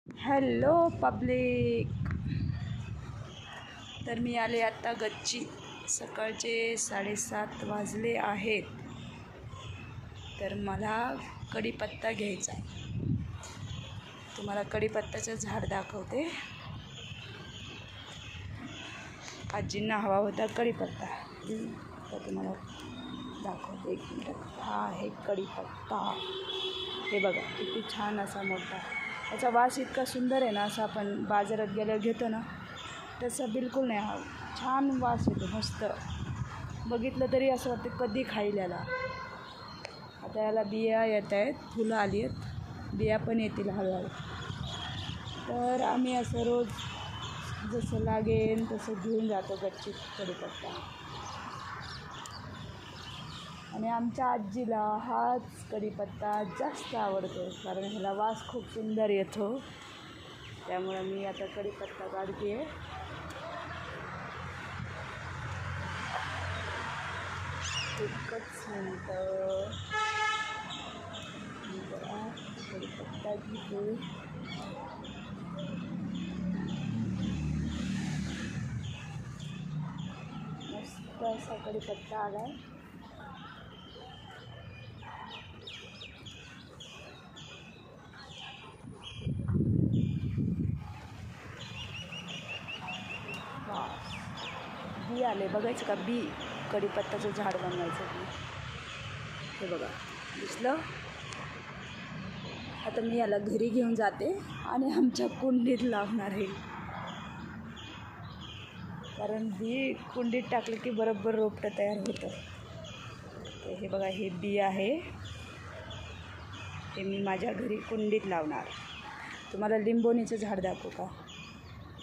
Hello public. तर मी आले आत्ता गच्ची. सकाळचे 7:30 वाजले आहेत. तर मला कढीपत्ता घ्यायचा आहे. तुम्हाला कढीपत्त्याचं झाड दाखवते. आजींना हवा होता कढीपत्ता, तर तुम्हाला दाखवते. 1 मिनिट. हा आहे कढीपत्ता. हे बघा किती छान असा मोठा. याचा वास इतका सुंदर आहे ना, असं आपण बाजारात गेल्यावर घेतो ना तसं बिलकुल नाही. हा छान वास येतो, मस्त. बघितलं तरी असं वाटतं कधी खाईल याला. आता याला बिया येत आहेत, फुलं आली आहेत, बिया पण येतील हळूहळू. तर आम्ही असं रोज जसं लागेल तसं घेऊन जातो गच्चीत कढीपत्ता. आणि आमच्या आजीला हाच कढीपत्ता जास्त आवडतो, कारण ह्याला वास खूप सुंदर येतो. त्यामुळं मी आता कढीपत्ता काढते. एकच मिनटं. जरा कढीपत्ता घेते. मस्त असा कढीपत्ता आला आहे. बी आले, बघायचं का बी? कढीपत्त्याचं झाड बनवायचं बी. हे बघा, दिसलं. आता मी याला घरी घेऊन जाते आणि आमच्या कुंडीत लावणार आहे. कारण बी कुंडीत टाकलं की बरोबर रोपटं तयार होतं. तर हे बघा, हे बी आहे. हे मी माझ्या घरी कुंडीत लावणार. तुम्हाला लिंबोणीचं झाड दाखवू का?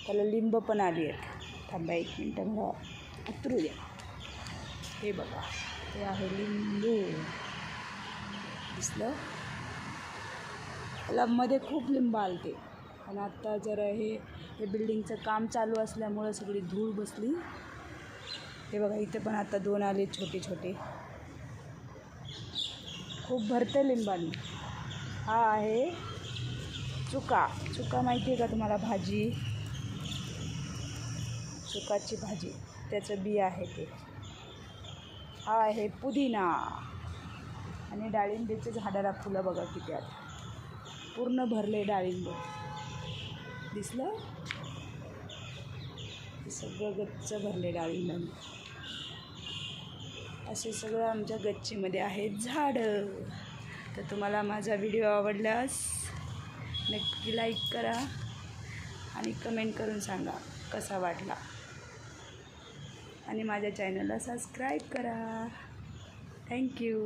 त्याला लिंब पण आली आहेत. थांबा 1 मिनटं, मला उतरू द्या. हे बघा, हे आहे लिंबू. दिसलं? त्याला मध्ये खूप लिंब आलते, पण आत्ता जरा हे बिल्डिंगचं काम चालू असल्यामुळं सगळी धूळ बसली. हे बघा, इथे पण आता 2 आले छोटे छोटे. खूप भरते लिंबानी. हा आहे चुका. चुका माहिती आहे का तुम्हाला? भाजी, चुकाची भाजी, त्याचं बी आहे ते. हा आहे पुदिना. आणि डाळिंबीच्या झाडाला फुलं बघा किती आहेत. पूर्ण भरले डाळिंब. दिसलं? हे सगळं गच्च भरले डाळिंबाने. असे सगळं आमच्या गच्चीमध्ये आहेत झाडं. तर तुम्हाला माझा व्हिडिओ आवडल्यास नक्की लाईक करा आणि कमेंट करून सांगा कसा वाटला. आणि माझ्या चॅनलला सबस्क्राईब करा. थँक्यू.